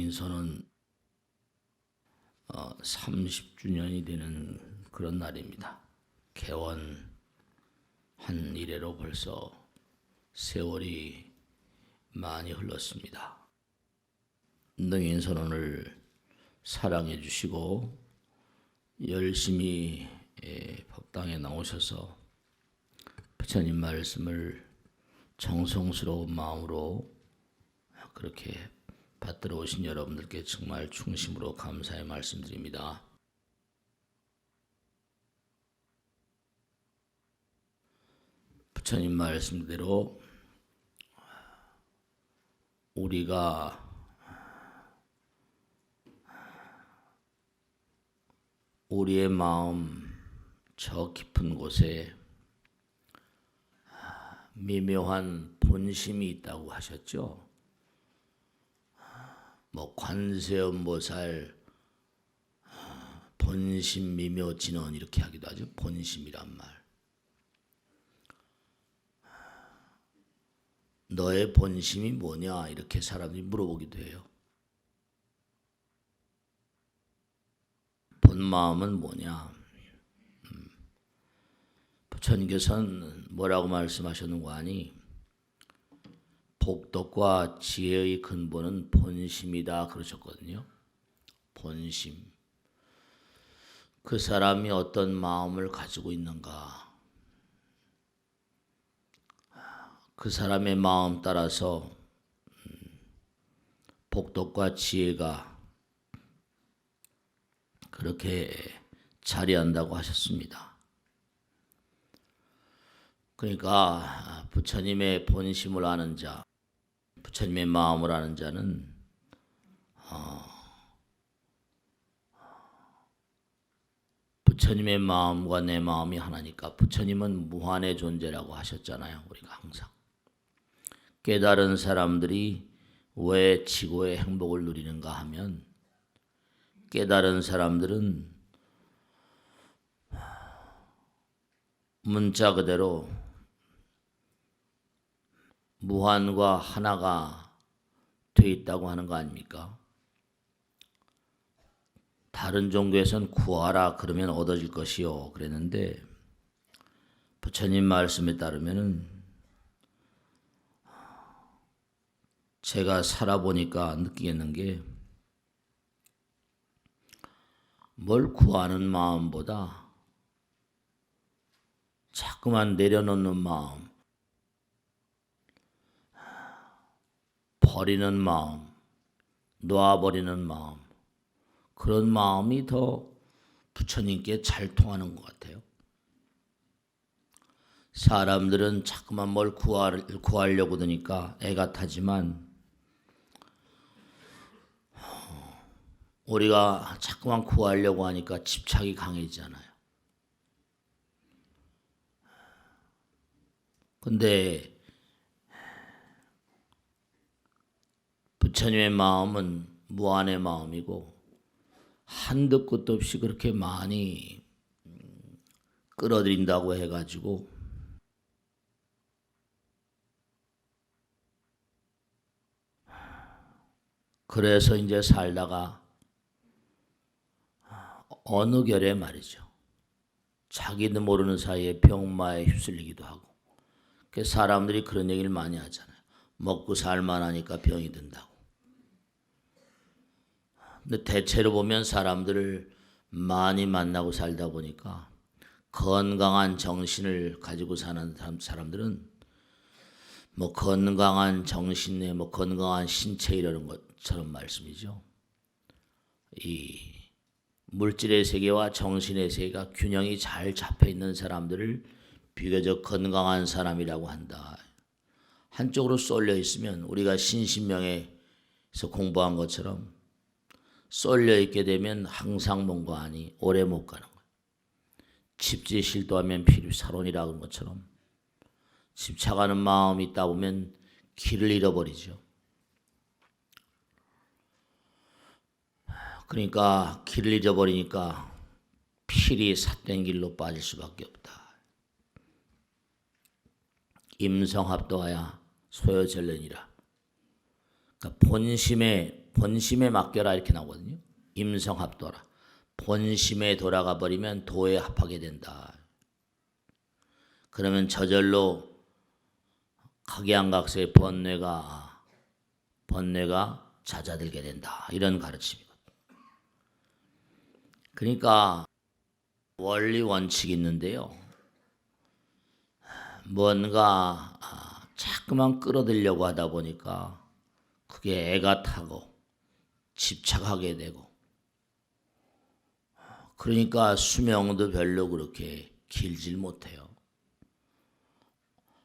능인선언 30주년이 되는 그런 날입니다. 개원한 이래로 벌써 세월이 많이 흘렀습니다. 능인선언을 사랑해 주시고 열심히 법당에 나오셔서 부처님 말씀을 정성스러운 마음으로 그렇게 받들어 오신 여러분들께 정말 충심으로 감사의 말씀드립니다. 부처님 말씀대로 우리가 우리의 마음 저 깊은 곳에 미묘한 본심이 있다고 하셨죠. 관세음보살 본심 미묘 진언 이렇게 하기도 하죠. 본심이란 말. 너의 본심이 뭐냐 이렇게 사람들이 물어보기도 해요. 본마음은 뭐냐? 부처님께서는 뭐라고 말씀하셨는가 하니 복덕과 지혜의 근본은 본심이다 그러셨거든요. 본심. 그 사람이 어떤 마음을 가지고 있는가. 그 사람의 마음 따라서 복덕과 지혜가 그렇게 자리한다고 하셨습니다. 그러니까 부처님의 본심을 아는 자, 부처님의 마음을 아는 자는 부처님의 마음과 내 마음이 하나니까 부처님은 무한의 존재라고 하셨잖아요. 우리가 항상. 깨달은 사람들이 왜 지고의 행복을 누리는가 하면 깨달은 사람들은 문자 그대로 무한과 하나가 돼 있다고 하는 거 아닙니까? 다른 종교에서는 구하라 그러면 얻어질 것이요 그랬는데 부처님 말씀에 따르면은 제가 살아보니까 느끼겠는 게 뭘 구하는 마음보다 자꾸만 내려놓는 마음, 버리는 마음, 놓아버리는 마음, 그런 마음이 더 부처님께 잘 통하는 것 같아요. 사람들은 자꾸만 뭘 구하려고 드니까 애가 타지만 우리가 자꾸만 구하려고 하니까 집착이 강해지잖아요. 근데 부처님의 마음은 무한의 마음이고 한도 끝도 없이 그렇게 많이 끌어들인다고 해가지고 그래서 이제 살다가 어느 결에 말이죠. 자기도 모르는 사이에 병마에 휩쓸리기도 하고 그래서 사람들이 그런 얘기를 많이 하잖아요. 먹고 살만하니까 병이 든다고. 근데 대체로 보면 사람들을 많이 만나고 살다 보니까 건강한 정신을 가지고 사는 사람들은 건강한 정신에 건강한 신체 이러는 것처럼 말씀이죠. 이 물질의 세계와 정신의 세계가 균형이 잘 잡혀 있는 사람들을 비교적 건강한 사람이라고 한다. 한쪽으로 쏠려 있으면 우리가 신신명에서 공부한 것처럼 쏠려 있게 되면 항상 뭔가 아니 오래 못 가는 거예요. 집지 실도하면 필사론이라 그런 것처럼 집착하는 마음이 있다 보면 길을 잃어버리죠. 그러니까 길을 잃어버리니까 필히 삿된 길로 빠질 수밖에 없다. 임성합도하야 소여절련이라. 그러니까 본심에 맡겨라 이렇게 나오거든요. 임성합도라. 본심에 돌아가 버리면 도에 합하게 된다. 그러면 저절로 각양각색의 번뇌가 잦아들게 된다. 이런 가르침이거든요. 그러니까 원리 원칙이 있는데요. 뭔가 자꾸만 끌어들이려고 하다 보니까 그게 애가 타고 집착하게 되고, 그러니까 수명도 별로 그렇게 길질 못해요.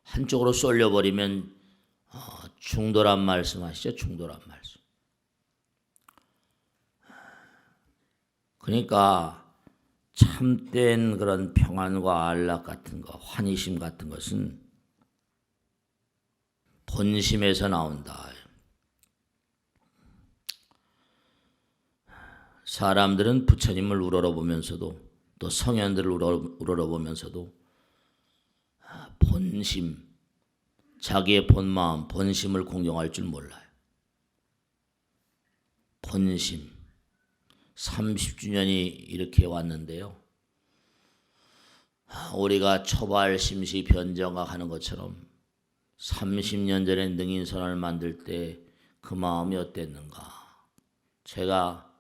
한쪽으로 쏠려버리면 중도란 말씀 아시죠? 중도란 말씀. 그러니까 참된 그런 평안과 안락 같은 거, 환희심 같은 것은 본심에서 나온다. 사람들은 부처님을 우러러보면서도, 또 성현들을 우러러보면서도 본심, 자기의 본마음, 본심을 공경할 줄 몰라요. 본심. 30주년이 이렇게 왔는데요. 우리가 초발 심시 변정학 하는 것처럼 30년 전에 능인선언을 만들 때 그 마음이 어땠는가. 제가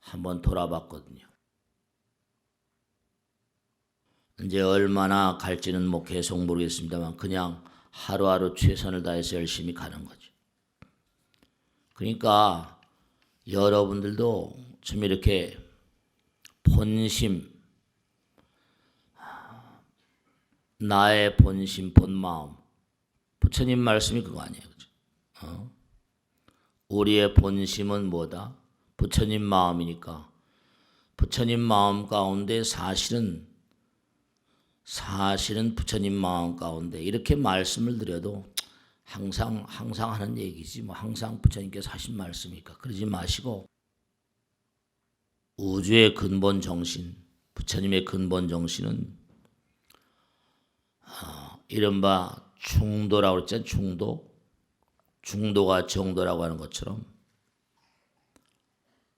한번 돌아봤거든요. 이제 얼마나 갈지는 뭐 계속 모르겠습니다만 그냥 하루하루 최선을 다해서 열심히 가는 거죠. 그러니까 여러분들도 좀 이렇게 본심, 나의 본심, 본마음, 부처님 말씀이 그거 아니에요. 그죠? 우리의 본심은 뭐다? 부처님 마음이니까 부처님 마음 가운데 사실은 부처님 마음 가운데 이렇게 말씀을 드려도 항상 하는 얘기지 뭐 항상 부처님께서 하신 말씀이니까 그러지 마시고, 우주의 근본 정신, 부처님의 근본 정신은 이른바 중도라고 그랬잖아요. 중도가 정도라고 하는 것처럼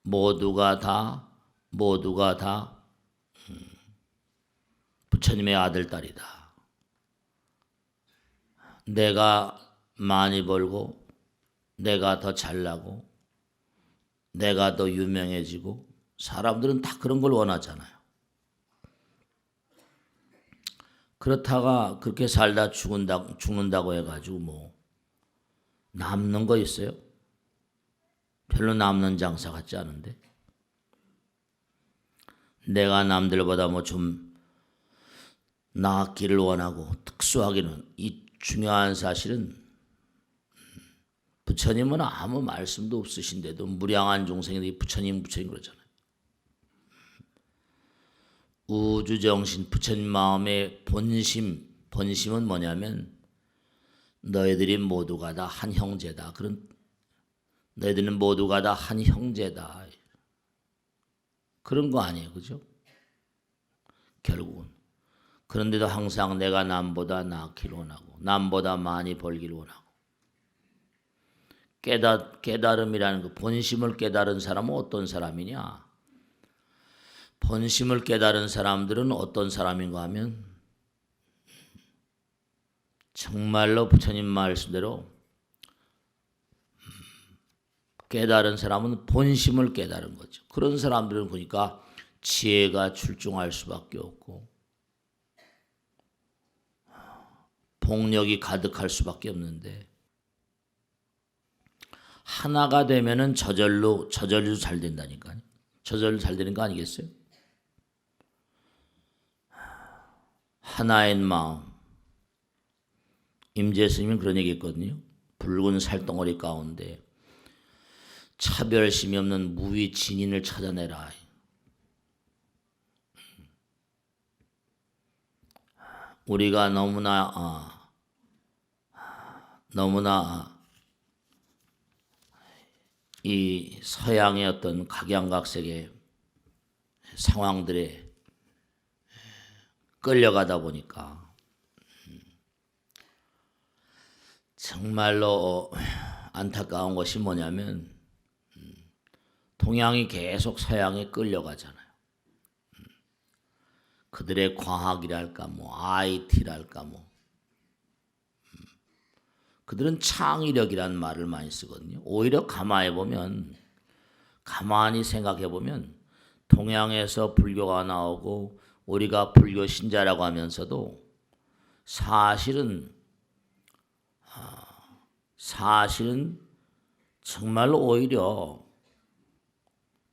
모두가 다 부처님의 아들, 딸이다. 내가 많이 벌고 내가 더 잘나고 내가 더 유명해지고, 사람들은 다 그런 걸 원하잖아요. 그렇다가 그렇게 살다 죽는다고 해가지고 뭐 남는 거 있어요? 별로 남는 장사 같지 않은데. 내가 남들보다 뭐 좀 나았기를 원하고 특수하기는, 이 중요한 사실은 부처님은 아무 말씀도 없으신데도 무량한 중생들이 부처님 그러잖아요. 우주정신, 부처님 마음의 본심은 뭐냐면 너희들이 모두가 다 한 형제다. 너희들은 모두가 다 한 형제다. 그런 거 아니에요. 그죠? 결국은. 그런데도 항상 내가 남보다 나기를 원하고 남보다 많이 벌기를 원하고, 깨달음이라는 그 본심을 깨달은 사람은 어떤 사람이냐? 본심을 깨달은 사람들은 어떤 사람인가 하면 정말로 부처님 말씀대로 깨달은 사람은 본심을 깨달은 거죠. 그런 사람들은 보니까 지혜가 출중할 수밖에 없고 복력이 가득할 수밖에 없는데, 하나가 되면은 저절로 잘 된다니까요. 저절로 잘 되는 거 아니겠어요? 하나인 마음. 임재 스님은 그런 얘기 했거든요. 붉은 살덩어리 가운데 차별심이 없는 무위 진인을 찾아내라. 우리가 너무나 이 서양의 어떤 각양각색의 상황들에 끌려가다 보니까 정말로 안타까운 것이 뭐냐면 동양이 계속 서양에 끌려가잖아요. 그들의 과학이랄까 뭐 IT랄까 뭐 그들은 창의력이란 말을 많이 쓰거든요. 오히려 가만히 생각해 보면 동양에서 불교가 나오고 우리가 불교 신자라고 하면서도 사실은 정말로 오히려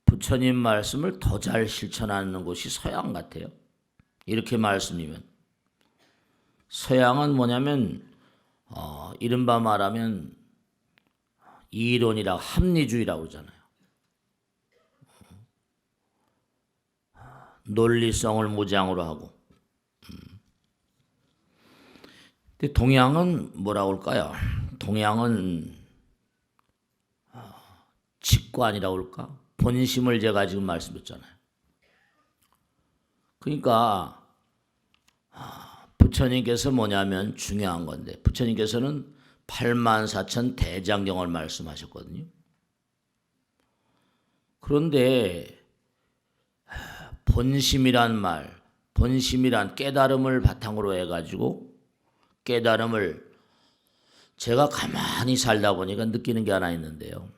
부처님 말씀을 더 잘 실천하는 곳이 서양 같아요. 이렇게 말씀이면 서양은 뭐냐면 이른바 말하면 이론이라 합리주의라고 그러잖아요. 논리성을 무장으로 하고. 근데 동양은 뭐라고 할까요? 동양은 직관이라고 할까? 본심을 제가 지금 말씀드렸잖아요. 그러니까 부처님께서 뭐냐면 중요한 건데 부처님께서는 84,000 대장경을 말씀하셨거든요. 그런데 본심이란 깨달음을 바탕으로 해가지고 깨달음을 제가 가만히 살다 보니까 느끼는 게 하나 있는데요.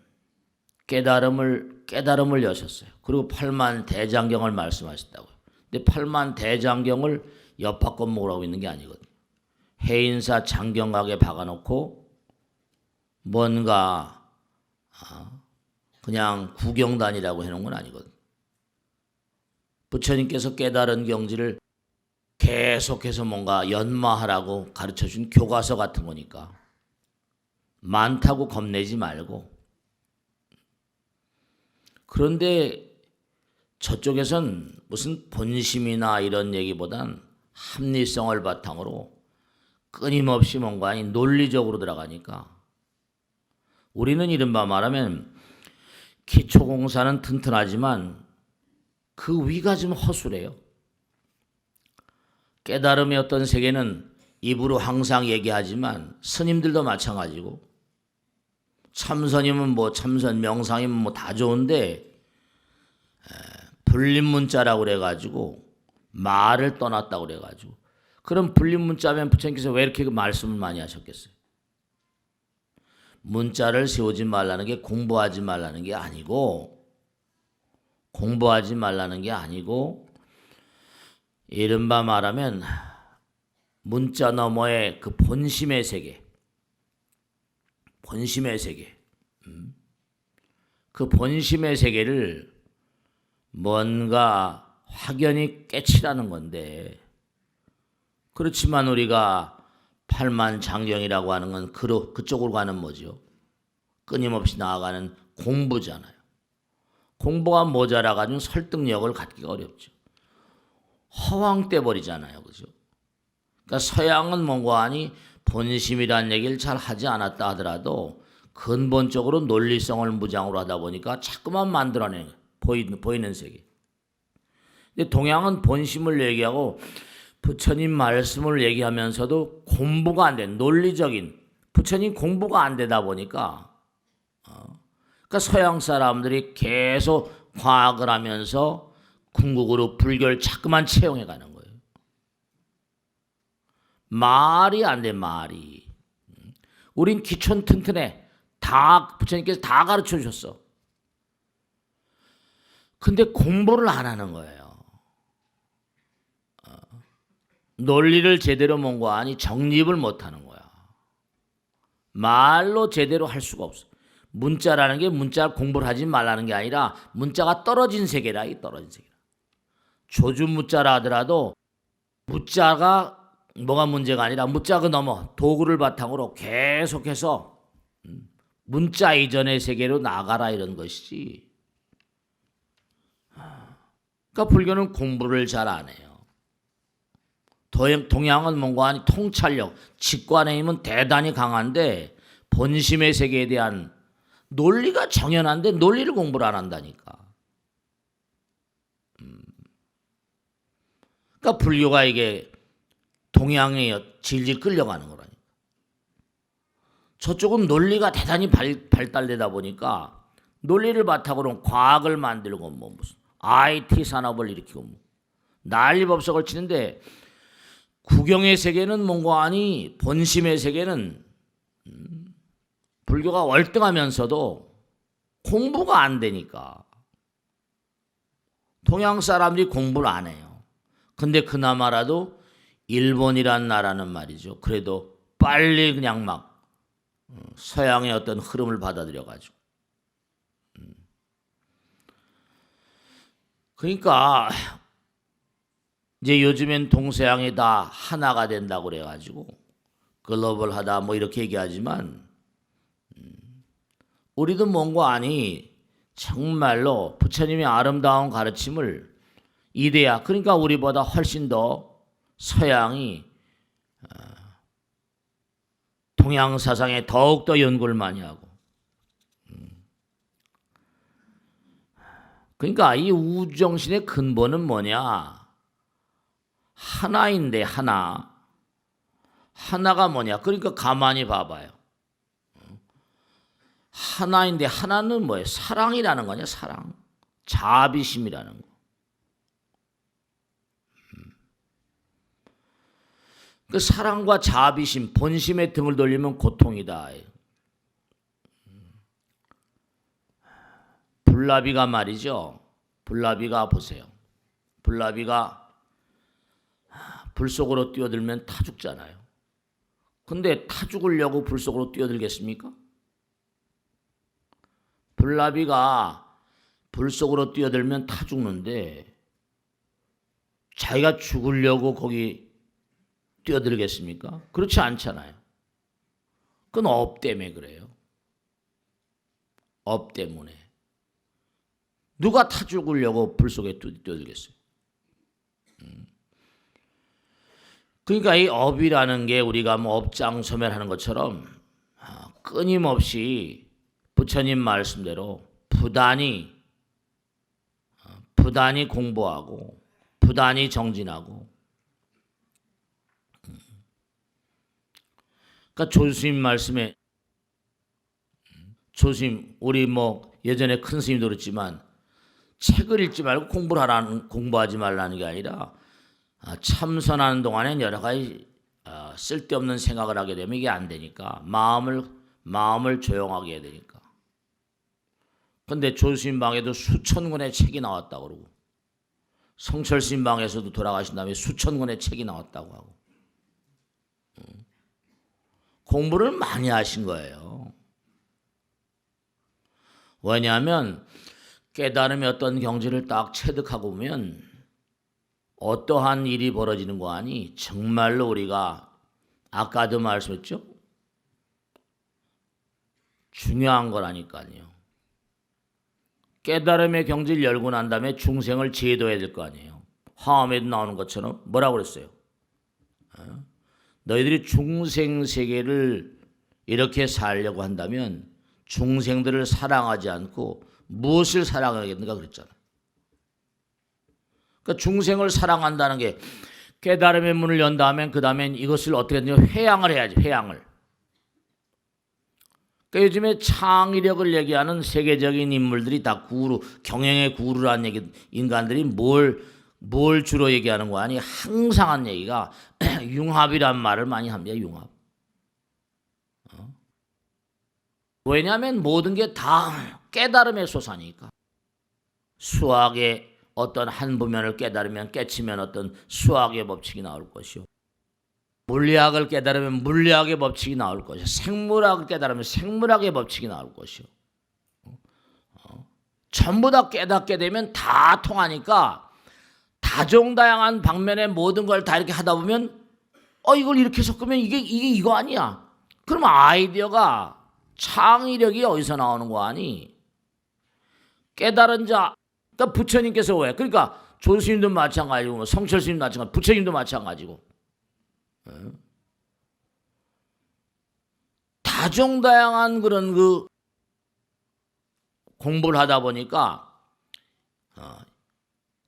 깨달음을 여셨어요. 그리고 8만 대장경을 말씀하셨다고요. 근데 8만 대장경을 옆바꿔 먹으라고 있는 게 아니거든요. 해인사 장경각에 박아놓고 뭔가 그냥 구경단이라고 해놓은 건 아니거든요. 부처님께서 깨달은 경지를 계속해서 뭔가 연마하라고 가르쳐준 교과서 같은 거니까 많다고 겁내지 말고. 그런데 저쪽에선 무슨 본심이나 이런 얘기보단 합리성을 바탕으로 끊임없이 뭔가 논리적으로 들어가니까 우리는 이른바 말하면 기초공사는 튼튼하지만 그 위가 좀 허술해요. 깨달음의 어떤 세계는 입으로 항상 얘기하지만 스님들도 마찬가지고 참선이면 뭐 참선, 명상이면 뭐 다 좋은데 불립문자라고 그래가지고 말을 떠났다고 그래가지고 그럼 불립문자면 부처님께서 왜 이렇게 말씀을 많이 하셨겠어요? 문자를 세우지 말라는 게 공부하지 말라는 게 아니고 이른바 말하면 문자 너머의 그 본심의 세계 그 본심의 세계를 뭔가 확연히 깨치라는 건데 그렇지만 우리가 8만 장경이라고 하는 건 그쪽으로 가는 뭐죠? 끊임없이 나아가는 공부잖아요. 공부가 모자라가지고 설득력을 갖기가 어렵죠. 허황돼 버리잖아요. 그죠? 그러니까 서양은 뭔가 하니 본심이라는 얘기를 잘 하지 않았다 하더라도 근본적으로 논리성을 무장으로 하다 보니까 자꾸만 만들어내는 보이는 세계. 근데 동양은 본심을 얘기하고 부처님 말씀을 얘기하면서도 공부가 안 된 논리적인 부처님 공부가 안 되다 보니까 그러니까 서양 사람들이 계속 과학을 하면서 궁극으로 불교를 자꾸만 채용해 가는 거예요. 말이 안 돼, 말이. 우린 기초는 튼튼해. 다 부처님께서 다 가르쳐 주셨어. 근데 공부를 안 하는 거예요. 논리를 제대로 뭔가하니 정립을 못 하는 거야. 말로 제대로 할 수가 없어. 문자라는 게 문자 공부를 하지 말라는 게 아니라 문자가 떨어진 세계라, 이 떨어진 세계라. 조준 문자라 하더라도 문자가 뭐가 문제가 아니라 문자가 넘어 도구를 바탕으로 계속해서 문자 이전의 세계로 나가라 이런 것이지. 그러니까 불교는 공부를 잘 안 해요. 동양은 뭔가 하니 통찰력, 직관의 힘은 대단히 강한데 본심의 세계에 대한 논리가 정연한데 논리를 공부를 안 한다니까. 그러니까 불교가 이게 동양에 질질 끌려가는 거라니까. 저쪽은 논리가 대단히 발달되다 보니까 논리를 바탕으로 과학을 만들고 뭐 무슨 IT 산업을 일으키고 뭐 난리법석을 치는데 구경의 세계는 뭔가 아니 본심의 세계는 불교가 월등하면서도 공부가 안 되니까 동양 사람들이 공부를 안 해요. 근데 그나마라도 일본이란 나라는 말이죠. 그래도 빨리 그냥 막 서양의 어떤 흐름을 받아들여 가지고 그러니까 이제 요즘엔 동서양이 다 하나가 된다고 그래가지고 글로벌하다 뭐 이렇게 얘기하지만 우리도 뭔가 아니 정말로 부처님의 아름다운 가르침을 이데야 그러니까 우리보다 훨씬 더 서양이 동양 사상에 더욱더 연구를 많이 하고 그러니까 이 우주정신의 근본은 뭐냐? 하나인데 하나가 뭐냐? 그러니까 가만히 봐봐요. 하나인데 하나는 뭐예요? 사랑이라는 거냐? 사랑. 자비심이라는 거. 그 사랑과 자비심, 본심에 등을 돌리면 고통이다. 불나비가 말이죠. 불나비가 보세요. 불나비가 불 속으로 뛰어들면 타 죽잖아요. 근데 타 죽으려고 불 속으로 뛰어들겠습니까? 불나비가 불 속으로 뛰어들면 타 죽는데 자기가 죽으려고 거기 뛰어들겠습니까? 그렇지 않잖아요. 그건 업 때문에 그래요. 업 때문에. 누가 타 죽으려고 불 속에 뛰어들겠어요? 그러니까 이 업이라는 게 우리가 뭐 업장소멸하는 것처럼 끊임없이 부처님 말씀대로 부단히 공부하고 부단히 정진하고 그러니까 조스님 말씀에 조스님 우리 뭐 예전에 큰 스님도 그랬지만 책을 읽지 말고 공부하지 말라는 게 아니라 참선하는 동안엔 여러 가지 쓸데없는 생각을 하게 되면 이게 안 되니까 마음을 조용하게 해야 되니까. 근데 조스님 방에도 수천 권의 책이 나왔다고 그러고 성철스님 방에서도 돌아가신 다음에 수천 권의 책이 나왔다고 하고 공부를 많이 하신 거예요. 왜냐하면 깨달음의 어떤 경지를 딱 체득하고 보면 어떠한 일이 벌어지는 거 아니 정말로 우리가 아까도 말씀했죠? 중요한 거라니까요. 깨달음의 경지를 열고 난 다음에 중생을 제도해야 될 거 아니에요. 화엄에도 나오는 것처럼 뭐라고 그랬어요? 너희들이 중생 세계를 이렇게 살려고 한다면 중생들을 사랑하지 않고 무엇을 사랑하겠는가 그랬잖아요. 그러니까 중생을 사랑한다는 게 깨달음의 문을 연 다음에 그 다음엔 이것을 어떻게 하냐 회양을 해야지. 회양을. 그러니까 요즘에 창의력을 얘기하는 세계적인 인물들이 다 구루, 경영의 구루라는 얘기 인간들이 뭘 주로 얘기하는 거 아니 항상 한 얘기가 융합이란 말을 많이 합니다. 융합. 왜냐하면 모든 게 다 깨달음의 소산이니까. 수학의 어떤 한 부면을 깨치면 어떤 수학의 법칙이 나올 것이요. 물리학을 깨달으면 물리학의 법칙이 나올 것이요. 생물학을 깨달으면 생물학의 법칙이 나올 것이요. 전부 다 깨닫게 되면 다 통하니까 다종다양한 방면의 모든 걸 다 이렇게 하다 보면 이걸 이렇게 섞으면 이게 이거 아니야. 그러면 아이디어가 창의력이 어디서 나오는 거 아니? 깨달은 자, 그러니까 부처님께서 왜? 그러니까 조스님도 마찬가지고 성철스님도 마찬가지고 부처님도 마찬가지고 다종다양한 그런 그 공부를 하다 보니까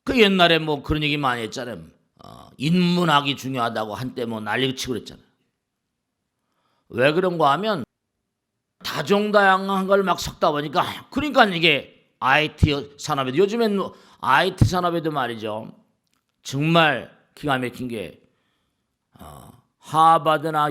그 옛날에 뭐 그런 얘기 많이 했잖아요. 인문학이 중요하다고 한때 뭐 난리치고 그랬잖아요. 왜 그런가 하면 다종다양한 걸 막 섞다 보니까 그러니까 이게 IT 산업에도 요즘엔 IT 산업에도 말이죠. 정말 기가 막힌 게 하버드나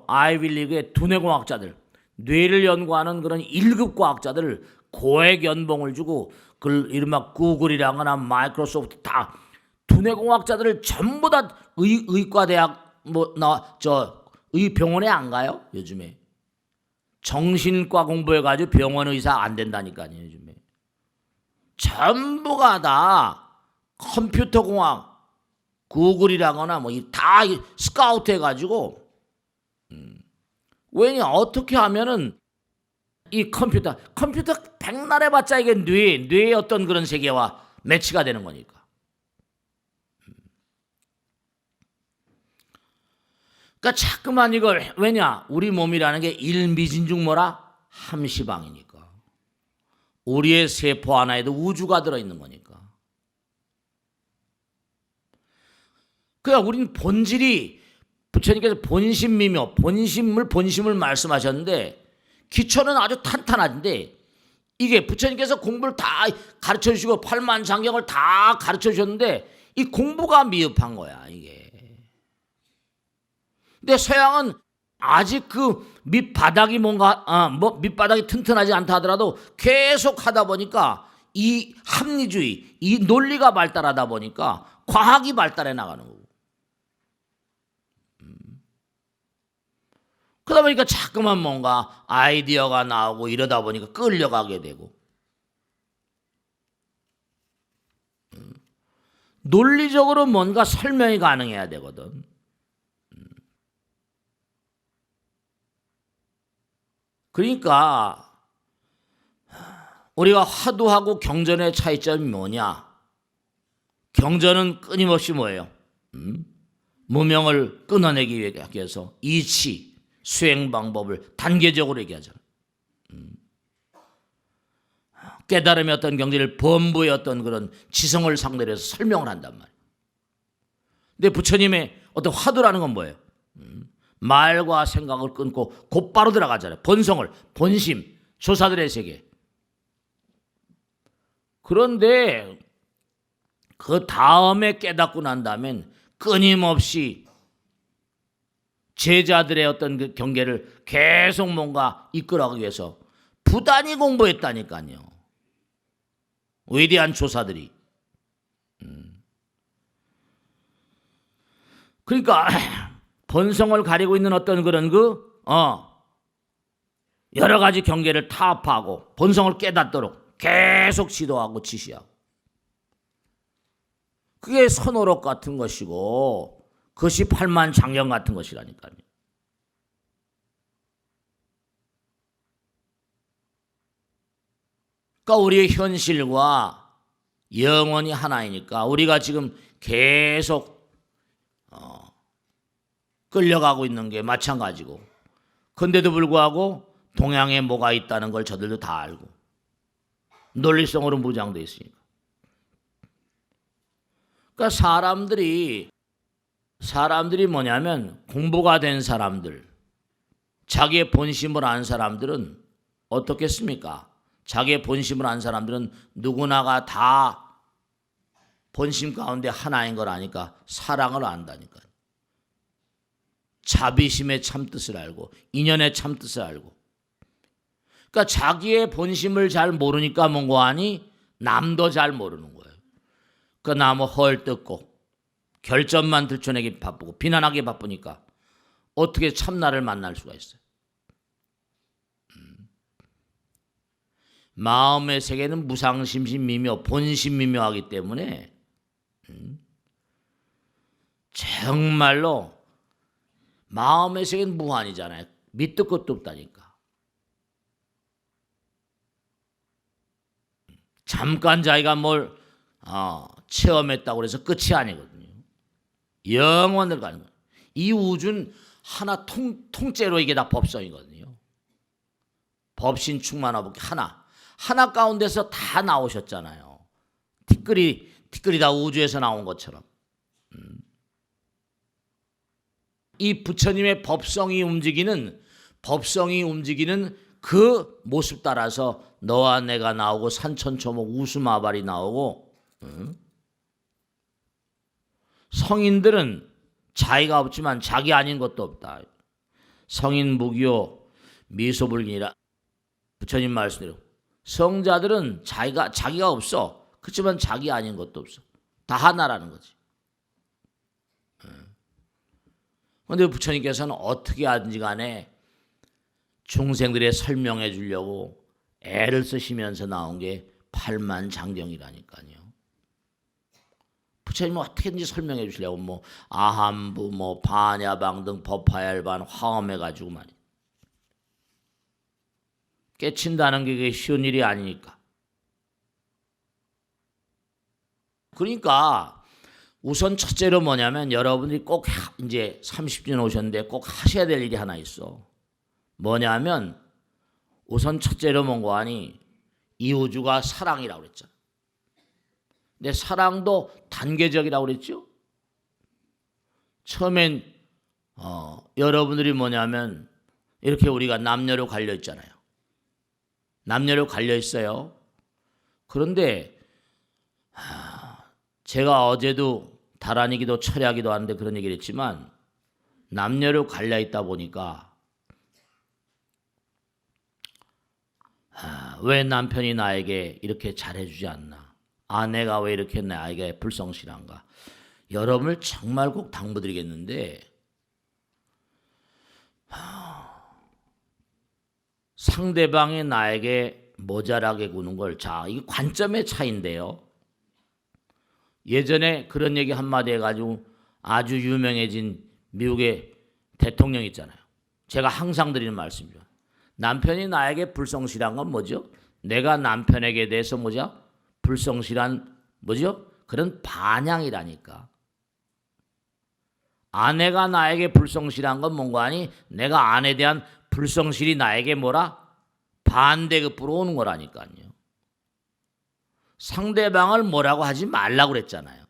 아이비리그의 두뇌공학자들, 뇌를 연구하는 그런 1급 과학자들 고액 연봉을 주고 그 이른바 구글이라거나 마이크로소프트 다 두뇌공학자들을 전부 다 의과대학 의병원에 안 가요 요즘에. 정신과 공부해가지고 병원 의사 안 된다니까요 요즘에. 전부가 다 컴퓨터공학 구글이라거나 다 스카우트 해가지고 왜냐 어떻게 하면은 이 컴퓨터 백날 해봤자 이게 뇌의 어떤 그런 세계와 매치가 되는 거니까. 그러니까 자꾸만 이걸 왜냐 우리 몸이라는 게 일미진중 함시방이니까. 우리의 세포 하나에도 우주가 들어있는 거니까. 그러니까 우리는 본질이 부처님께서 본심미묘 본심을 말씀하셨는데 기초는 아주 탄탄한데 이게 부처님께서 공부를 다 가르쳐 주시고 팔만장경을 다 가르쳐 주셨는데 이 공부가 미흡한 거야 이게. 근데 서양은 아직 그 밑바닥이 밑바닥이 튼튼하지 않다 하더라도 계속 하다 보니까 이 합리주의, 이 논리가 발달하다 보니까 과학이 발달해 나가는 거고. 그러다 보니까 자꾸만 뭔가 아이디어가 나오고 이러다 보니까 끌려가게 되고. 논리적으로 뭔가 설명이 가능해야 되거든. 그러니까 우리가 화두하고 경전의 차이점이 뭐냐? 경전은 끊임없이 뭐예요? 무명을 끊어내기 위해서 이치, 수행 방법을 단계적으로 얘기하잖아요. 깨달음의 어떤 경지를 범부의 어떤 그런 지성을 상대로 해서 설명을 한단 말이에요. 근데 부처님의 어떤 화두라는 건 뭐예요? 말과 생각을 끊고 곧바로 들어가잖아요. 본성을, 본심, 조사들의 세계. 그런데 그 다음에 깨닫고 난 다음엔 끊임없이 제자들의 어떤 그 경계를 계속 뭔가 이끌어가기 위해서 부단히 공부했다니까요. 위대한 조사들이. 그러니까 본성을 가리고 있는 어떤 그런 여러 가지 경계를 타협하고 본성을 깨닫도록 계속 지도하고 지시하고. 그게 선오록 같은 것이고 그것이 팔만장경 같은 것이라니까요. 그러니까 우리의 현실과 영원이 하나이니까 우리가 지금 계속 끌려가고 있는 게 마찬가지고. 근데도 불구하고 동양에 뭐가 있다는 걸 저들도 다 알고 논리성으로 무장되어 있으니까. 그러니까 사람들이 뭐냐면 공부가 된 사람들, 자기의 본심을 아는 사람들은 어떻겠습니까? 자기의 본심을 아는 사람들은 누구나가 다 본심 가운데 하나인 걸 아니까 사랑을 안다니까요. 자비심의 참뜻을 알고 인연의 참뜻을 알고. 그러니까 자기의 본심을 잘 모르니까 뭔고 하니 남도 잘 모르는 거예요. 그 나무 헐뜯고 결점만 들춰내기 바쁘고 비난하기 바쁘니까 어떻게 참나를 만날 수가 있어요. 마음의 세계는 무상심심미묘 본심미묘하기 때문에 정말로 마음의 세계는 무한이잖아요. 밑도 끝도 없다니까. 잠깐 자기가 뭘 체험했다고 해서 끝이 아니거든요. 영원을 가는 거예요. 이 우주는 하나 통째로 이게 다 법성이거든요. 법신 충만화법기 하나 가운데서 다 나오셨잖아요. 티끌이 다 우주에서 나온 것처럼. 이 부처님의 법성이 움직이는 그 모습 따라서 너와 내가 나오고 산천초목 웃음아발이 나오고, 성인들은 자기가 없지만 자기 아닌 것도 없다. 성인 무기요 미소불긴이라 부처님 말씀대로 성자들은 자기가 없어. 그렇지만 자기 아닌 것도 없어. 다 하나라는 거지. 그런데 부처님께서는 어떻게 하든지 간에 중생들에 설명해 주려고 애를 쓰시면서 나온 게 팔만장경이라니까요. 부처님은 어떻게든지 설명해 주시려고 뭐 아함부, 뭐 반야방 등 법화열반 화엄해 가지고 말이야. 깨친다는 게 그게 쉬운 일이 아니니까. 그러니까 우선 첫째로 뭐냐면 여러분들이 꼭 이제 30년 오셨는데 꼭 하셔야 될 일이 하나 있어. 뭐냐면 우선 첫째로 뭔가 하니 이 우주가 사랑이라고 그랬잖아. 근데 사랑도 단계적이라고 그랬죠. 처음엔 여러분들이 뭐냐면 이렇게 우리가 남녀로 갈려 있잖아요. 남녀로 갈려 있어요. 그런데 제가 어제도 다란이기도 철야기도 하는데 그런 얘기를 했지만 남녀로 갈려 있다 보니까 왜 남편이 나에게 이렇게 잘해주지 않나? 아내가 왜 이렇게 나에게 불성실한가? 여러분을 정말 꼭 당부드리겠는데 상대방이 나에게 모자라게 구는 걸, 자, 이게 관점의 차이인데요. 예전에 그런 얘기 한마디 해가지고 아주 유명해진 미국의 대통령 있잖아요. 제가 항상 드리는 말씀이죠. 남편이 나에게 불성실한 건 뭐죠? 내가 남편에게 대해서 뭐죠? 불성실한 뭐죠? 그런 반향이라니까. 아내가 나에게 불성실한 건 뭔가 아니? 내가 아내에 대한 불성실이 나에게 뭐라? 반대급부로 오는 거라니까요. 상대방을 뭐라고 하지 말라고 그랬잖아요.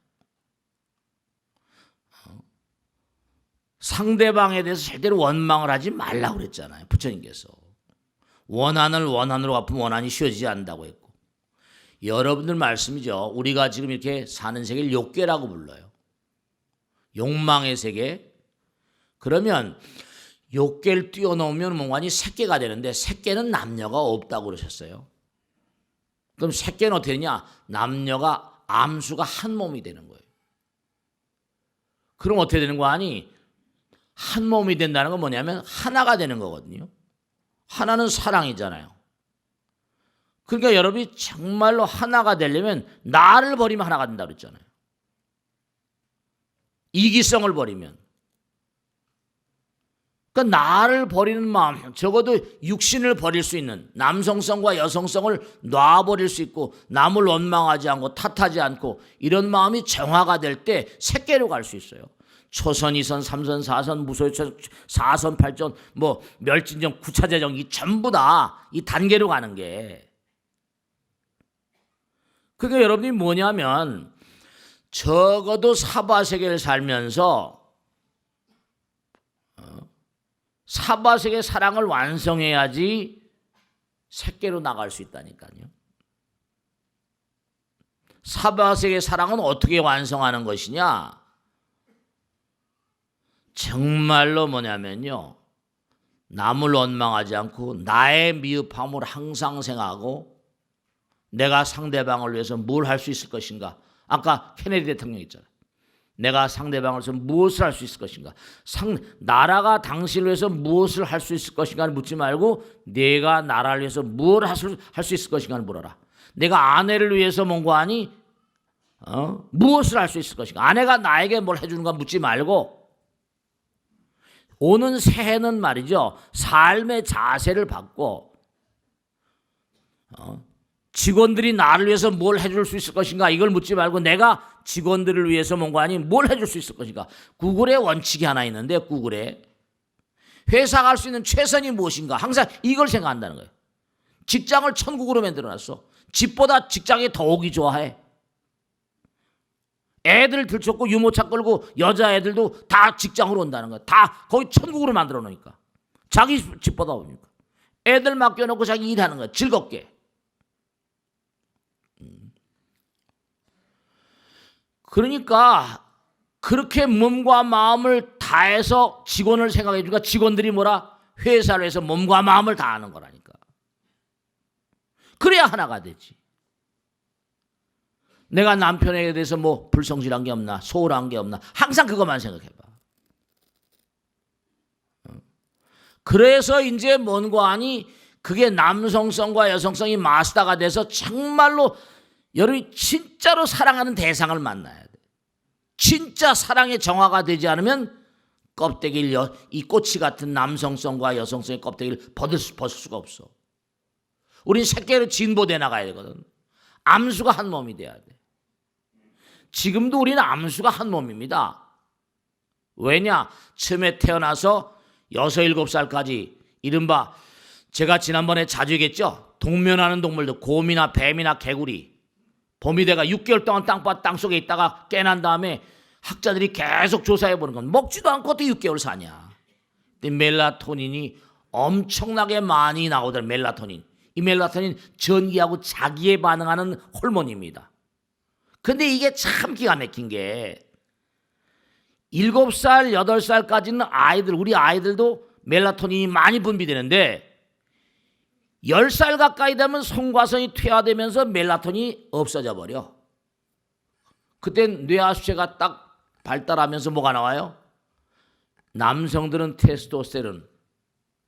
상대방에 대해서 절대로 원망을 하지 말라고 그랬잖아요. 부처님께서. 원한을 원한으로 갚으면 원한이 쉬워지지 않는다고 했고. 여러분들 말씀이죠. 우리가 지금 이렇게 사는 세계를 욕계라고 불러요. 욕망의 세계. 그러면 욕계를 뛰어넘으면 뭔가니 색계가 되는데 색계는 남녀가 없다고 그러셨어요. 그럼 색계는 어떻게 되냐? 남녀가 암수가 한 몸이 되는 거예요. 그럼 어떻게 되는 거 아니? 한 몸이 된다는 건 뭐냐면 하나가 되는 거거든요. 하나는 사랑이잖아요. 그러니까 여러분이 정말로 하나가 되려면 나를 버리면 하나가 된다고 그랬잖아요. 이기성을 버리면. 그러니까 나를 버리는 마음, 적어도 육신을 버릴 수 있는 남성성과 여성성을 놔버릴 수 있고 남을 원망하지 않고 탓하지 않고 이런 마음이 정화가 될 때 색계로 갈 수 있어요. 초선, 2선, 3선, 4선, 무소유천, 4선, 8전, 뭐 멸진정, 구차재정 이 전부 다 이 단계로 가는 게. 그러니까 여러분이 뭐냐면 적어도 사바세계를 살면서 사바세계 사랑을 완성해야지 색계로 나갈 수 있다니까요. 사바세계 사랑은 어떻게 완성하는 것이냐? 정말로 뭐냐면요. 남을 원망하지 않고 나의 미흡함을 항상 생각하고 내가 상대방을 위해서 뭘 할 수 있을 것인가? 아까 케네디 대통령 있잖아요. 내가 상대방을 위해서 무엇을 할 수 있을 것인가? 나라가 당신을 위해서 무엇을 할 수 있을 것인가를 묻지 말고 내가 나라를 위해서 무엇을 할 수 있을 것인가를 물어라. 내가 아내를 위해서 뭔가 하니 무엇을 할 수 있을 것인가? 아내가 나에게 뭘 해주는가 묻지 말고 오는 새해는 말이죠. 삶의 자세를 바꿔 직원들이 나를 위해서 뭘 해줄 수 있을 것인가 이걸 묻지 말고 내가 직원들을 위해서 뭔가 아니 뭘 해줄 수 있을 것인가. 구글의 원칙이 하나 있는데 구글에 회사가 할 수 있는 최선이 무엇인가 항상 이걸 생각한다는 거예요. 직장을 천국으로 만들어놨어. 집보다 직장이 더 오기 좋아해. 애들 들쫓고 유모차 끌고 여자애들도 다 직장으로 온다는 거야. 다 거기 천국으로 만들어 놓으니까. 자기 집보다 오니까. 애들 맡겨놓고 자기 일하는 거야. 즐겁게. 그러니까 그렇게 몸과 마음을 다해서 직원을 생각해 주니까 직원들이 뭐라? 회사를 해서 몸과 마음을 다하는 거라니까. 그래야 하나가 되지. 내가 남편에 대해서 뭐 불성실한 게 없나, 소홀한 게 없나, 항상 그것만 생각해봐. 그래서 이제 뭔가 하니 그게 남성성과 여성성이 마스터가 돼서 정말로 여러분이 진짜로 사랑하는 대상을 만나야 돼. 진짜 사랑의 정화가 되지 않으면 껍데기를, 이 꼬치 같은 남성성과 여성성의 껍데기를 벗을 수가 없어. 우린 새끼로 진보돼 나가야 되거든. 암수가 한 몸이 돼야 돼. 지금도 우리는 암수가 한 몸입니다. 왜냐? 처음에 태어나서 6, 7살까지 이른바 제가 지난번에 자주 얘기했죠. 동면하는 동물들, 곰이나 뱀이나 개구리. 봄이 돼가 6개월 동안 땅속에 있다가 깨난 다음에 학자들이 계속 조사해보는 건 먹지도 않고 어떻게 6개월 사냐. 근데 멜라토닌이 엄청나게 많이 나오더라. 멜라토닌. 이 멜라토닌 전기하고 자기에 반응하는 호르몬입니다. 근데 이게 참 기가 막힌 게 7살, 8살까지는 아이들, 우리 아이들도 멜라토닌이 많이 분비되는데 10살 가까이 되면 송과성이 퇴화되면서 멜라토닌이 없어져 버려. 그땐 뇌하수체가 딱 발달하면서 뭐가 나와요? 남성들은 테스토스테론,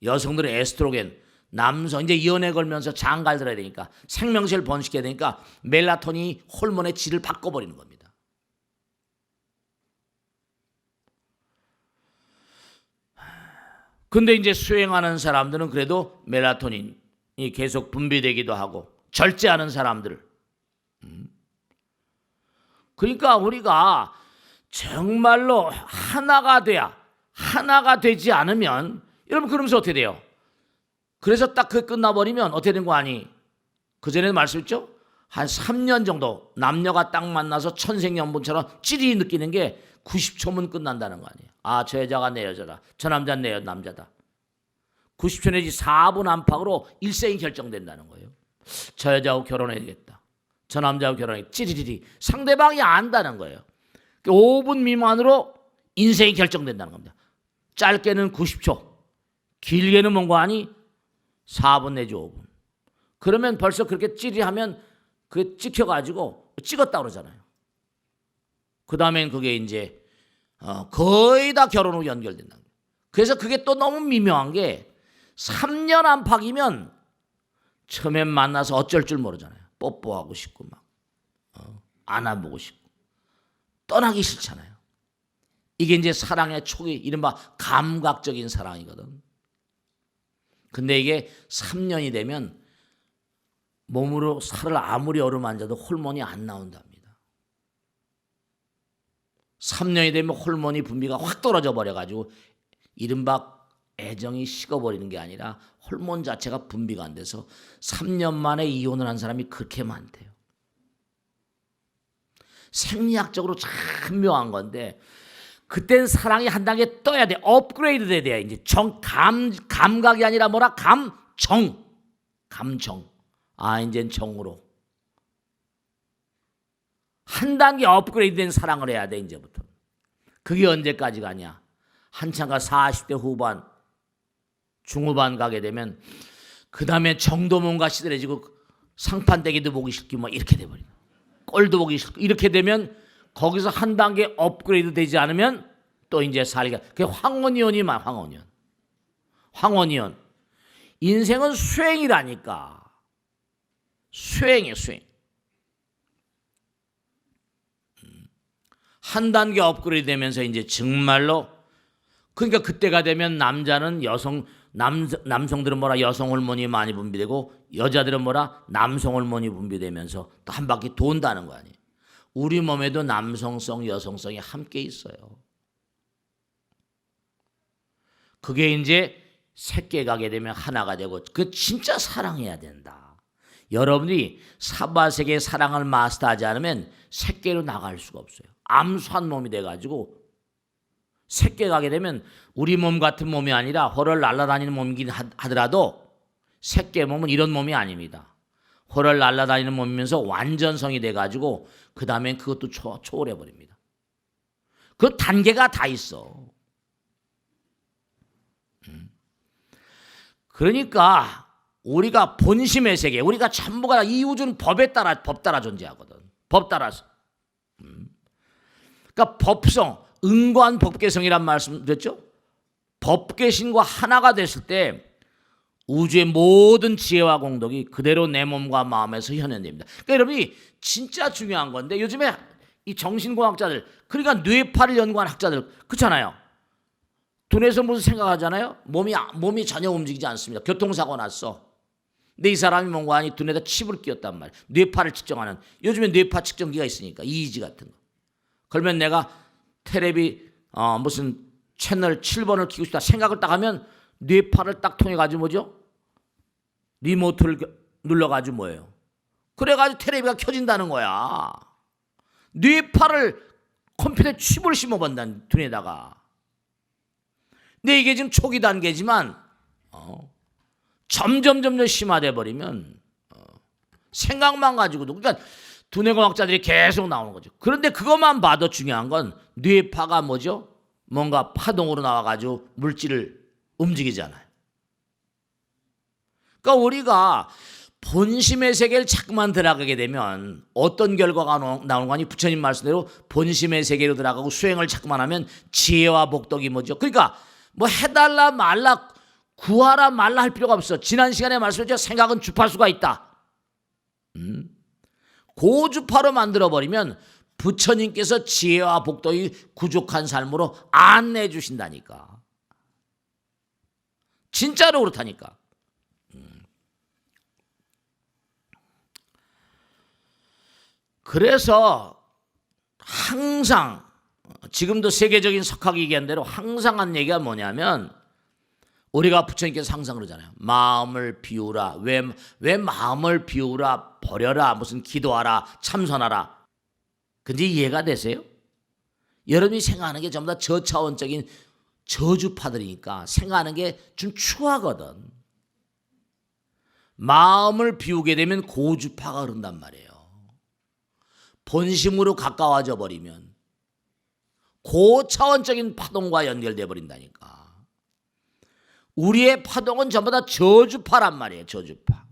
여성들은 에스트로겐, 남성 이제 연애 걸면서 장갈 들어야 되니까 생명체를 번식해야 되니까 멜라토닌이 호르몬의 질을 바꿔버리는 겁니다. 근데 이제 수행하는 사람들은 그래도 멜라토닌이 계속 분비되기도 하고 절제하는 사람들. 그러니까 우리가 정말로 하나가 돼야, 하나가 되지 않으면 여러분 그러면서 어떻게 돼요? 그래서 딱 그 끝나버리면 어떻게 된 거 아니? 그전에도 말씀했죠? 한 3년 정도 남녀가 딱 만나서 천생연분처럼 찌릿 느끼는 게 90초면 끝난다는 거 아니에요. 아, 저 여자가 내 여자다. 저 남자는 내 남자다. 90초 내지 4분 안팎으로 일생이 결정된다는 거예요. 저 여자하고 결혼해야겠다. 저 남자하고 결혼해. 찌릿이 상대방이 안다는 거예요. 5분 미만으로 인생이 결정된다는 겁니다. 짧게는 90초, 길게는 뭔가 하니 4분 내지 5분. 그러면 벌써 그렇게 찌릿하면 그게 찍혀가지고 찍었다 그러잖아요. 그 다음엔 그게 이제 거의 다 결혼으로 연결된다. 그래서 그게 또 너무 미묘한 게 3년 안팎이면 처음엔 만나서 어쩔 줄 모르잖아요. 뽀뽀하고 싶고 막 안아보고 싶고 떠나기 싫잖아요. 이게 이제 사랑의 초기, 이른바 감각적인 사랑이거든. 근데 이게 3년이 되면 몸으로 살을 아무리 어루만져도 호르몬이 안 나온답니다. 3년이 되면 호르몬이 분비가 확 떨어져 버려가지고 이른바 애정이 식어버리는 게 아니라 호르몬 자체가 분비가 안 돼서 3년 만에 이혼을 한 사람이 그렇게 많대요. 생리학적으로 참 묘한 건데 그땐 사랑이 한 단계 떠야 돼. 업그레이드 돼야 돼. 이제 감각이 아니라 뭐라? 감정. 아, 이젠 정으로. 한 단계 업그레이드 된 사랑을 해야 돼, 이제부터. 그게 언제까지 가냐? 한참 가 40대 후반, 중후반 가게 되면 그 다음에 정도 뭔가 시들해지고 상판대기도 보기 싫고 막 이렇게 돼버려. 꼴도 보기 싫고 이렇게 되면 거기서 한 단계 업그레이드 되지 않으면 또 이제 살기가. 그게 황혼이혼이만 황혼이혼. 인생은 수행이라니까. 수행이에요, 수행. 한 단계 업그레이드 되면서 이제 정말로 그러니까 그때가 되면 남자는 남성들은 뭐라 여성 호르몬이 많이 분비되고 여자들은 뭐라 남성 호르몬이 분비되면서 또 한 바퀴 돈다는 거 아니에요. 우리 몸에도 남성성, 여성성이 함께 있어요. 그게 이제 새끼 가게 되면 하나가 되고 그 진짜 사랑해야 된다. 여러분이 사바세계의 사랑을 마스터하지 않으면 새끼로 나갈 수가 없어요. 암수한 몸이 돼가지고 새끼 가게 되면 우리 몸 같은 몸이 아니라 허를 날아다니는 몸이긴 하더라도 새끼 몸은 이런 몸이 아닙니다. 훨훨 날아다니는 몸이면서 완전성이 돼가지고 그 다음엔 그것도 초월해버립니다. 그 단계가 다 있어. 그러니까 우리가 본심의 세계, 우리가 전부가 이 우주는 법 따라 존재하거든. 법 따라서. 그러니까 법성, 응고한 법계성이란 말씀 드렸죠? 법계신과 하나가 됐을 때 우주의 모든 지혜와 공덕이 그대로 내 몸과 마음에서 현현됩니다. 그러니까 여러분이 진짜 중요한 건데 요즘에 이 정신공학자들, 그러니까 뇌파를 연구한 학자들 그렇잖아요. 두뇌에서 무슨 생각하잖아요. 몸이 전혀 움직이지 않습니다. 교통사고 났어. 근데 이 사람이 뭔가 하니 두뇌에다 칩을 끼웠단 말이에요. 뇌파를 측정하는. 요즘에 뇌파 측정기가 있으니까 EEG 같은 거. 그러면 내가 테레비 무슨 채널 7번을 키고 싶다 생각을 딱 하면 뇌파를 딱 통해 가지고 뭐죠? 리모트를 눌러 가지고 뭐예요? 그래 가지고 테레비가 켜진다는 거야. 뇌파를 컴퓨터에 칩을 심어 본다는 두뇌에다가. 근데 이게 지금 초기 단계지만 점점 심화돼 버리면 생각만 가지고도, 그러니까 두뇌공학자들이 계속 나오는 거죠. 그런데 그것만 봐도 중요한 건 뇌파가 뭐죠? 뭔가 파동으로 나와가지고 물질을 움직이잖아요. 그러니까 우리가 본심의 세계를 자꾸만 들어가게 되면 어떤 결과가 나오는 거 아니? 부처님 말씀대로 본심의 세계로 들어가고 수행을 자꾸만 하면 지혜와 복덕이 뭐죠? 그러니까 뭐 해달라 말라 구하라 말라 할 필요가 없어. 지난 시간에 말씀드렸죠. 생각은 주파수가 있다. 고주파로 만들어버리면 부처님께서 지혜와 복덕이 구족한 삶으로 안내해 주신다니까. 진짜로 그렇다니까. 그래서 항상 지금도 세계적인 석학이 얘기한 대로 항상 한 얘기가 뭐냐면 우리가 부처님께서 항상 그러잖아요. 마음을 비우라. 왜 마음을 비우라, 버려라, 무슨 기도하라, 참선하라. 근데 이해가 되세요? 여러분이 생각하는 게 전부 다 저차원적인 저주파들이니까 생각하는 게 좀 추하거든. 마음을 비우게 되면 고주파가 흐른단 말이에요. 본심으로 가까워져 버리면 고차원적인 파동과 연결돼 버린다니까. 우리의 파동은 전부 다 저주파란 말이에요. 저주파.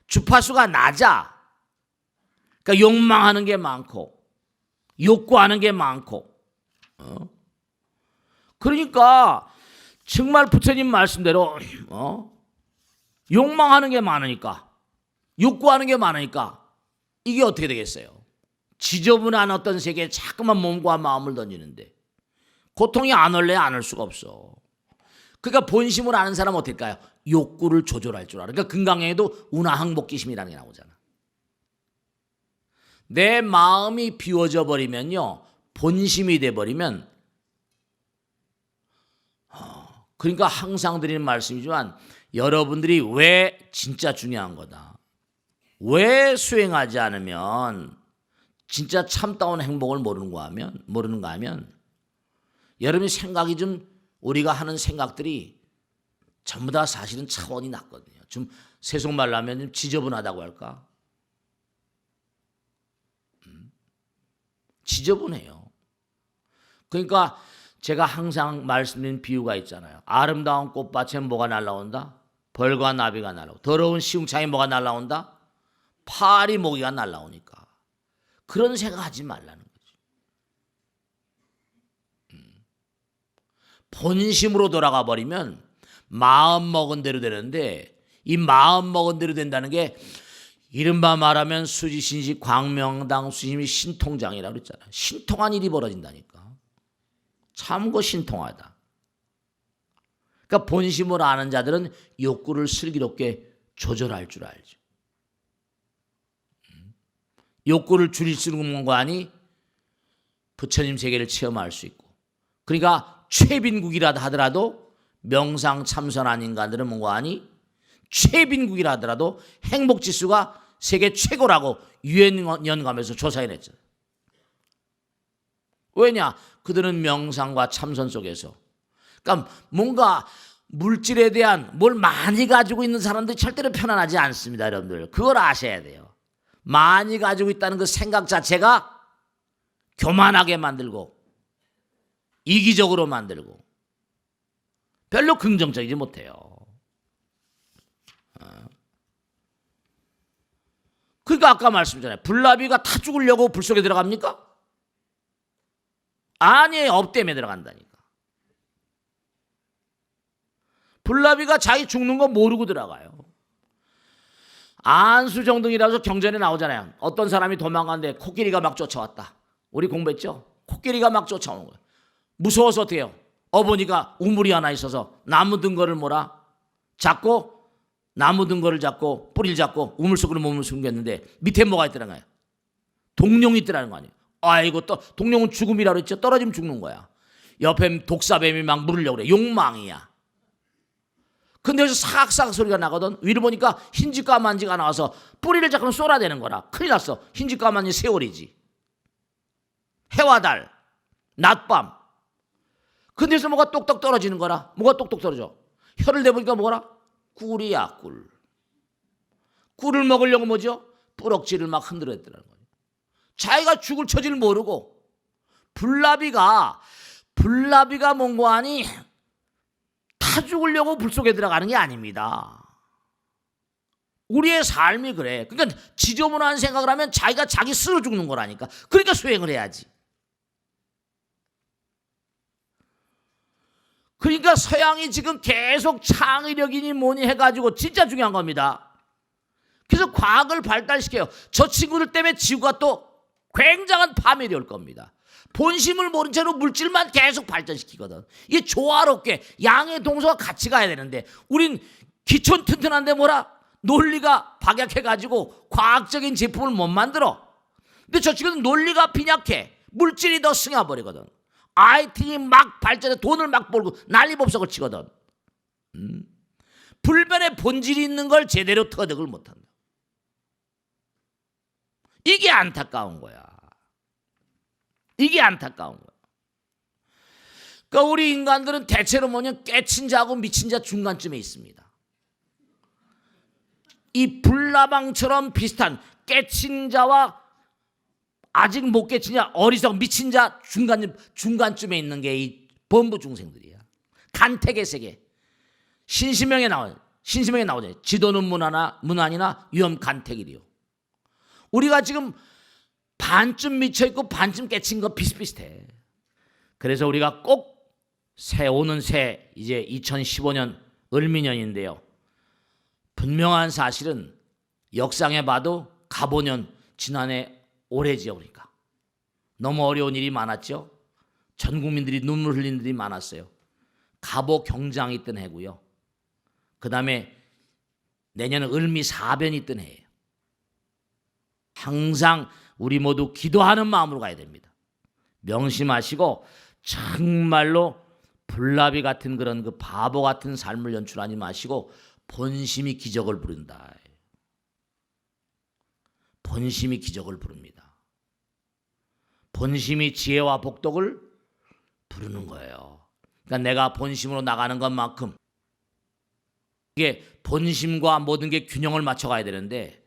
주파수가 낮아. 그러니까 욕망하는 게 많고 욕구하는 게 많고 그러니까 정말 부처님 말씀대로 욕망하는 게 많으니까 욕구하는 게 많으니까 이게 어떻게 되겠어요? 지저분한 어떤 세계에 자꾸만 몸과 마음을 던지는데 고통이 안 올래 안 올 수가 없어. 그러니까 본심을 아는 사람은 어떨까요? 욕구를 조절할 줄 알아. 그러니까 금강경에도 운하항복기심이라는 게 나오잖아. 내 마음이 비워져 버리면요, 본심이 돼 버리면, 그러니까 항상 드리는 말씀이지만 여러분들이 왜 진짜 중요한 거다. 왜 수행하지 않으면 진짜 참다운 행복을 모르는가 하면 여러분의 생각이 좀 우리가 하는 생각들이 전부 다 사실은 차원이 낮거든요. 좀 세속말로 하면 좀 지저분하다고 할까? 지저분해요. 그러니까 제가 항상 말씀드린 비유가 있잖아요. 아름다운 꽃밭에 뭐가 날라온다? 벌과 나비가 날라오고. 더러운 시궁창에 뭐가 날라온다? 파리 모기가 날라오니까. 그런 생각하지 말라는 거죠. 본심으로 돌아가 버리면 마음 먹은 대로 되는데, 이 마음 먹은 대로 된다는 게 이른바 말하면 수지신식 광명당 수심이 신통장이라고 그랬잖아요. 신통한 일이 벌어진다니까. 참고 신통하다. 그러니까 본심을 아는 자들은 욕구를 슬기롭게 조절할 줄 알죠. 욕구를 줄일 수 있는 거 아니 부처님 세계를 체험할 수 있고. 그러니까 최빈국이라 하더라도 명상 참선한 인간들은 뭔가 아니 최빈국이라 하더라도 행복지수가 세계 최고라고 유엔연감에서 조사해냈죠. 왜냐? 그들은 명상과 참선 속에서, 그러니까 뭔가 물질에 대한 뭘 많이 가지고 있는 사람들이 절대로 편안하지 않습니다, 여러분들. 그걸 아셔야 돼요. 많이 가지고 있다는 그 생각 자체가 교만하게 만들고 이기적으로 만들고 별로 긍정적이지 못해요. 그러니까 아까 말씀드렸잖아요. 불나비가 타 죽으려고 불 속에 들어갑니까? 아니에요. 업 때문에 들어간다니까. 불나비가 자기 죽는 거 모르고 들어가요. 안수정등이라서 경전에 나오잖아요. 어떤 사람이 도망갔는데 코끼리가 막 쫓아왔다. 우리 공부했죠? 코끼리가 막 쫓아오는 거예요. 무서워서 어떻게 해요? 어머니가 우물이 하나 있어서 나무 등거를 잡고 나무 등거를 잡고 뿌리를 잡고 우물 속으로 몸을 숨겼는데 밑에 뭐가 있더라는 거예요? 동룡이 있더라는 거 아니에요? 아이고, 또 동룡은 죽음이라고 그랬죠? 떨어지면 죽는 거야. 옆에 독사뱀이 막 물으려고 그래. 욕망이야. 근데 여기서 삭삭 소리가 나거든. 위로 보니까 흰지 까만지가 나와서 뿌리를 잡고 쏟아대는 거라. 큰일 났어. 흰지 까만지 세월이지. 해와 달, 낮밤. 근데 여기서 뭐가 똑똑 떨어지는 거라. 뭐가 똑똑 떨어져? 혀를 대보니까 뭐라? 꿀이야, 꿀. 꿀을 먹으려고 뭐죠? 뿌럭지를 막 흔들었더라는 거예요. 자기가 죽을 처지를 모르고 불나비가 뭔고 하니 타 죽으려고 불 속에 들어가는 게 아닙니다. 우리의 삶이 그래. 그러니까 지저분한 생각을 하면 자기가 자기 스스로 죽는 거라니까. 그러니까 수행을 해야지. 그러니까 서양이 지금 계속 창의력이니 뭐니 해가지고 진짜 중요한 겁니다. 그래서 과학을 발달시켜요. 저 친구들 때문에 지구가 또 굉장한 파멸이 올 겁니다. 본심을 모른 채로 물질만 계속 발전시키거든. 이게 조화롭게 양의 동서가 같이 가야 되는데 우린 기촌 튼튼한데 뭐라? 논리가 박약해가지고 과학적인 제품을 못 만들어. 근데 저 친구는 논리가 빈약해. 물질이 더 승해버리거든. IT이 막 발전해 돈을 막 벌고 난리법석을 치거든. 불변의 본질이 있는 걸 제대로 터득을 못한다. 이게 안타까운 거야. 이게 안타까운 거야. 그러니까 우리 인간들은 대체로 뭐냐, 깨친 자하고 미친 자 중간쯤에 있습니다. 이 불나방처럼 비슷한 깨친 자와 아직 못 깨친 자, 어리석은 미친 자 중간쯤에 있는 게 이 범부 중생들이야. 간택의 세계. 신시명에 나오죠. 지도는 문안이나 위험 간택이리요. 우리가 지금 반쯤 미쳐있고 반쯤 깨친 거 비슷비슷해. 그래서 우리가 꼭 오는 새 이제 2015년 을미년인데요. 분명한 사실은 역상에 봐도 갑오년 지난해 올해지요. 그러니까 너무 어려운 일이 많았죠. 전 국민들이 눈물 흘린 일이 많았어요. 갑오 경장이 있던 해고요. 그 다음에 내년은 을미 사변이 있던 해예요. 항상 우리 모두 기도하는 마음으로 가야 됩니다. 명심하시고 정말로 불나비 같은 그런 그 바보 같은 삶을 연출하지 마시고 본심이 기적을 부른다. 본심이 기적을 부릅니다. 본심이 지혜와 복덕을 부르는 거예요. 그러니까 내가 본심으로 나가는 것만큼 이게 본심과 모든 게 균형을 맞춰가야 되는데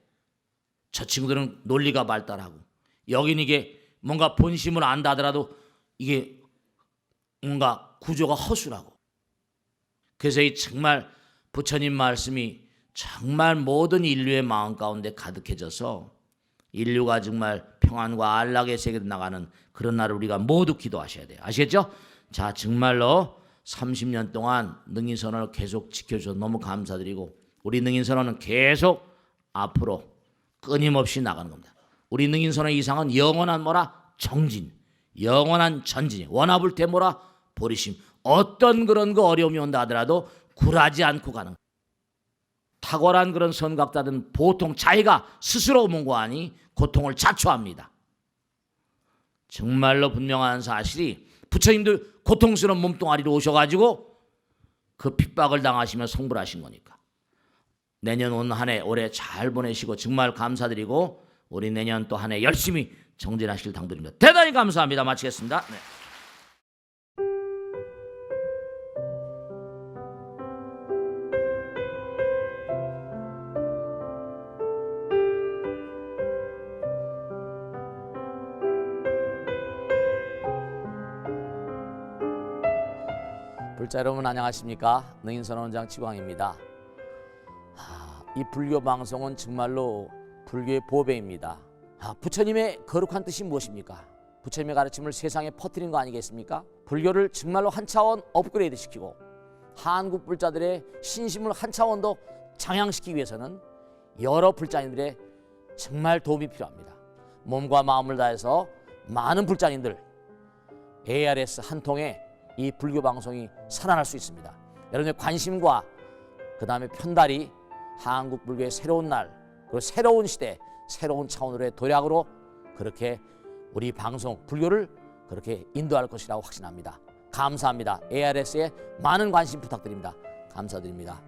저 친구들은 논리가 발달하고 여기는 이게 뭔가 본심을 안다 하더라도 이게 뭔가 구조가 허술하고 그래서 이 정말 부처님 말씀이 정말 모든 인류의 마음 가운데 가득해져서 인류가 정말 평안과 안락의 세계로 나가는 그런 날을 우리가 모두 기도하셔야 돼요. 아시겠죠? 자, 정말로 30년 동안 능인선언을 계속 지켜주셔서 너무 감사드리고 우리 능인선언은 계속 앞으로 끊임없이 나가는 겁니다. 우리 능인선언의 이상은 영원한 뭐라? 정진, 영원한 전진, 원합을 되뭐라? 보리심. 어떤 그런 거 어려움이 온다 하더라도 굴하지 않고 가는 탁월한 그런 선각자들은 보통 자기가 스스로 몽고하니 고통을 자초합니다. 정말로 분명한 사실이 부처님도 고통스러운 몸뚱아리로 오셔가지고 그 핍박을 당하시며 성불하신 거니까 내년 온 한 해 올해 잘 보내시고 정말 감사드리고 우리 내년 또 한 해 열심히 정진하실 당부드립니다. 대단히 감사합니다. 마치겠습니다. 네. 애청자 여러분 안녕하십니까? 능인선원장 치광입니다. 이 불교 방송은 정말로 불교의 보배입니다. 부처님의 거룩한 뜻이 무엇입니까? 부처님의 가르침을 세상에 퍼뜨린 거 아니겠습니까? 불교를 정말로 한 차원 업그레이드 시키고 한국 불자들의 신심을 한 차원 더 장양시키기 위해서는 여러 불자님들의 정말 도움이 필요합니다. 몸과 마음을 다해서 많은 불자님들 ARS 한 통에 이 불교 방송이 살아날 수 있습니다. 여러분의 관심과 그 다음에 편달이 한국 불교의 새로운 날, 그리고 새로운 시대, 새로운 차원으로의 도약으로 그렇게 우리 방송 불교를 그렇게 인도할 것이라고 확신합니다. 감사합니다. ARS에 많은 관심 부탁드립니다. 감사드립니다.